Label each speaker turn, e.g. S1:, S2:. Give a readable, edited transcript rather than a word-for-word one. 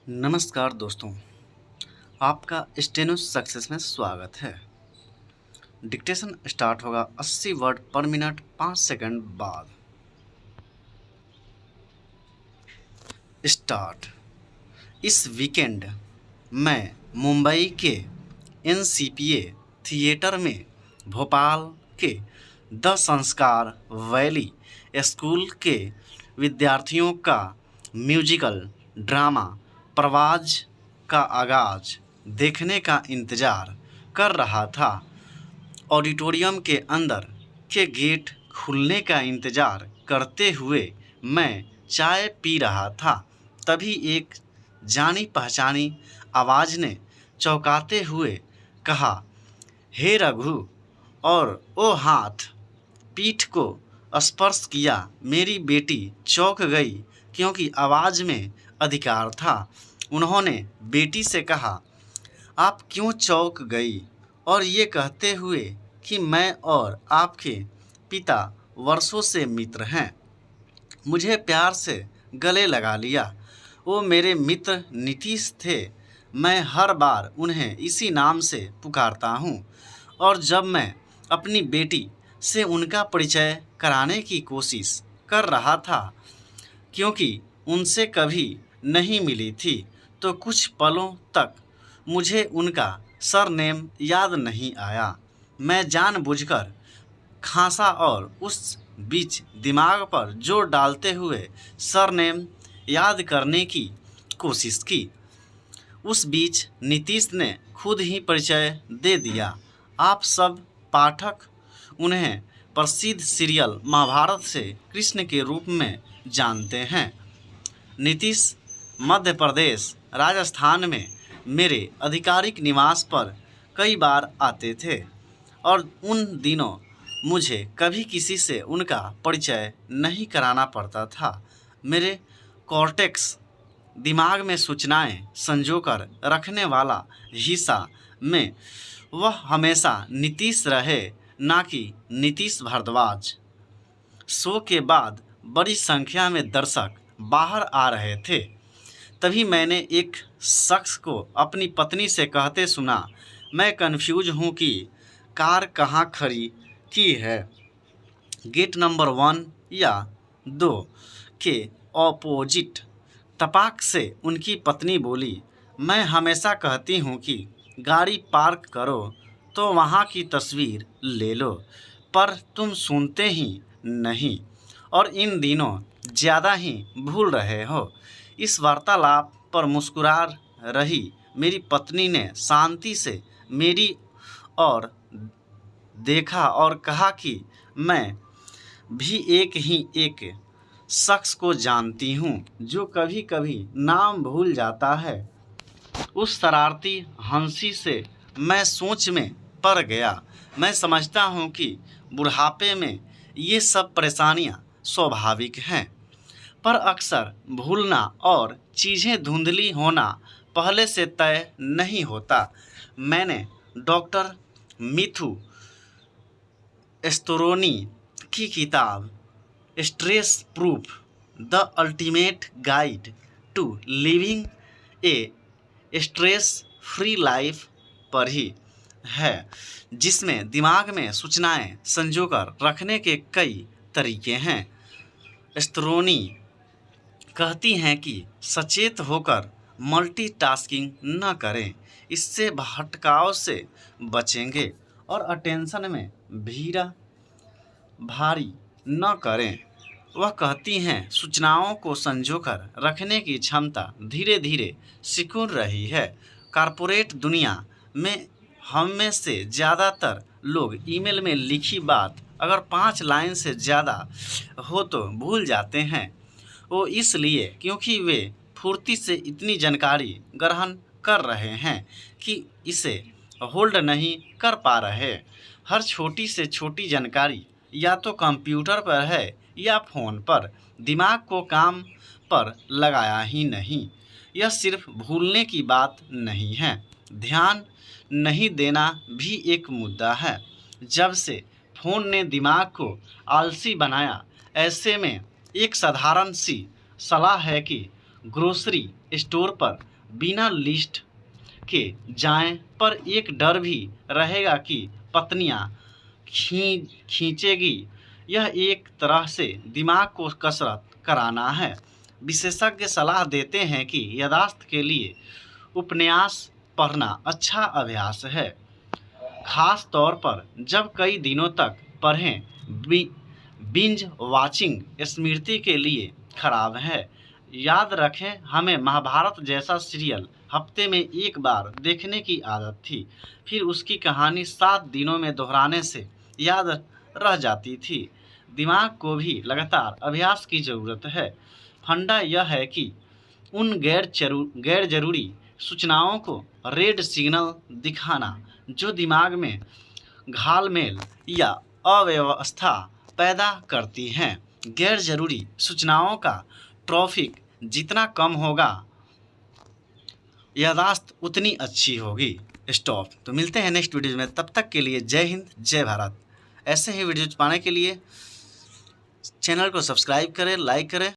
S1: नमस्कार दोस्तों, आपका स्टेनो सक्सेस में स्वागत है। डिक्टेशन स्टार्ट होगा 80 वर्ड पर मिनट 5 सेकंड बाद। स्टार्ट। इस वीकेंड मैं मुंबई के एनसीपीए थिएटर में भोपाल के द संस्कार वैली स्कूल के विद्यार्थियों का म्यूजिकल ड्रामा परवाज़ का आगाज देखने का इंतज़ार कर रहा था। ऑडिटोरियम के अंदर के गेट खुलने का इंतज़ार करते हुए मैं चाय पी रहा था। तभी एक जानी पहचानी आवाज़ ने चौंकाते हुए कहा, हे रघु, और वो हाथ पीठ को स्पर्श किया। मेरी बेटी चौंक गई क्योंकि आवाज़ में अधिकार था। उन्होंने बेटी से कहा, आप क्यों चौंक गई? और ये कहते हुए कि मैं और आपके पिता वर्षों से मित्र हैं। मुझे प्यार से गले लगा लिया। वो मेरे मित्र नीतीश थे। मैं हर बार उन्हें इसी नाम से पुकारता हूँ। और जब मैं अपनी बेटी से उनका परिचय कराने की कोशिश कर रहा था, क्योंकि उनसे कभी नहीं मिली थी, तो कुछ पलों तक मुझे उनका सरनेम याद नहीं आया। मैं जानबूझकर खांसा और उस बीच दिमाग पर जोर डालते हुए सरनेम याद करने की कोशिश की। उस बीच नीतीश ने खुद ही परिचय दे दिया। आप सब पाठक उन्हें प्रसिद्ध सीरियल महाभारत से कृष्ण के रूप में जानते हैं। नीतीश मध्य प्रदेश, राजस्थान में मेरे आधिकारिक निवास पर कई बार आते थे और उन दिनों मुझे कभी किसी से उनका परिचय नहीं कराना पड़ता था। मेरे कॉर्टेक्स, दिमाग में सूचनाएं संजोकर रखने वाला हिस्सा में वह हमेशा नीतीश रहे, ना कि नीतीश भारद्वाज। शो के बाद बड़ी संख्या में दर्शक बाहर आ रहे थे। तभी मैंने एक शख्स को अपनी पत्नी से कहते सुना, मैं कंफ्यूज हूँ कि कार कहाँ खड़ी की है, गेट नंबर 1 या 2 के ऑपोजिट। तपाक से उनकी पत्नी बोली, मैं हमेशा कहती हूँ कि गाड़ी पार्क करो तो वहाँ की तस्वीर ले लो, पर तुम सुनते ही नहीं और इन दिनों ज़्यादा ही भूल रहे हो। इस वार्तालाप पर मुस्कुरा रही मेरी पत्नी ने शांति से मेरी ओर देखा और कहा कि मैं भी एक शख्स को जानती हूँ जो कभी कभी नाम भूल जाता है। उस शरारती हंसी से मैं सोच में पड़ गया। मैं समझता हूँ कि बुढ़ापे में ये सब परेशानियाँ स्वाभाविक हैं, पर अक्सर भूलना और चीज़ें धुंधली होना पहले से तय नहीं होता। मैंने डॉक्टर मिथु एस्तोरोनी की किताब stress proof the ultimate guide to living a stress free life पढ़ी है, जिसमें दिमाग में सूचनाएं संजोकर रखने के कई तरीके हैं। एस्तोरोनी कहती हैं कि सचेत होकर मल्टीटास्किंग न करें, इससे भटकाव से बचेंगे और अटेंशन में भीड़ा भारी न करें। वह कहती हैं सूचनाओं को संजोकर रखने की क्षमता धीरे धीरे सिकुड़ रही है। कॉर्पोरेट दुनिया में हम में से ज़्यादातर लोग ईमेल में लिखी बात अगर 5 लाइन से ज़्यादा हो तो भूल जाते हैं। वो इसलिए क्योंकि वे फुर्ती से इतनी जानकारी ग्रहण कर रहे हैं कि इसे होल्ड नहीं कर पा रहे। हर छोटी से छोटी जानकारी या तो कंप्यूटर पर है या फ़ोन पर। दिमाग को काम पर लगाया ही नहीं। यह सिर्फ भूलने की बात नहीं है, ध्यान नहीं देना भी एक मुद्दा है। जब से फ़ोन ने दिमाग को आलसी बनाया, ऐसे में एक साधारण सी सलाह है कि ग्रोसरी स्टोर पर बिना लिस्ट के जाएं, पर एक डर भी रहेगा कि पत्नियां खींचेगी। यह एक तरह से दिमाग को कसरत कराना है। विशेषज्ञ सलाह देते हैं कि याददाश्त के लिए उपन्यास पढ़ना अच्छा अभ्यास है, खास तौर पर जब कई दिनों तक पढ़ें। बिंज वॉचिंग स्मृति के लिए खराब है। याद रखें, हमें महाभारत जैसा सीरियल हफ्ते में एक बार देखने की आदत थी, फिर उसकी कहानी 7 दिनों में दोहराने से याद रह जाती थी। दिमाग को भी लगातार अभ्यास की ज़रूरत है। फंडा यह है कि उन गैर जरूरी सूचनाओं को रेड सिग्नल दिखाना जो दिमाग में घालमेल या अव्यवस्था पैदा करती हैं। गैर जरूरी सूचनाओं का ट्रैफिक जितना कम होगा, याददाश्त उतनी अच्छी होगी। स्टॉप। तो मिलते हैं नेक्स्ट वीडियो में, तब तक के लिए जय हिंद, जय भारत। ऐसे ही वीडियो पाने के लिए चैनल को सब्सक्राइब करें, लाइक करें।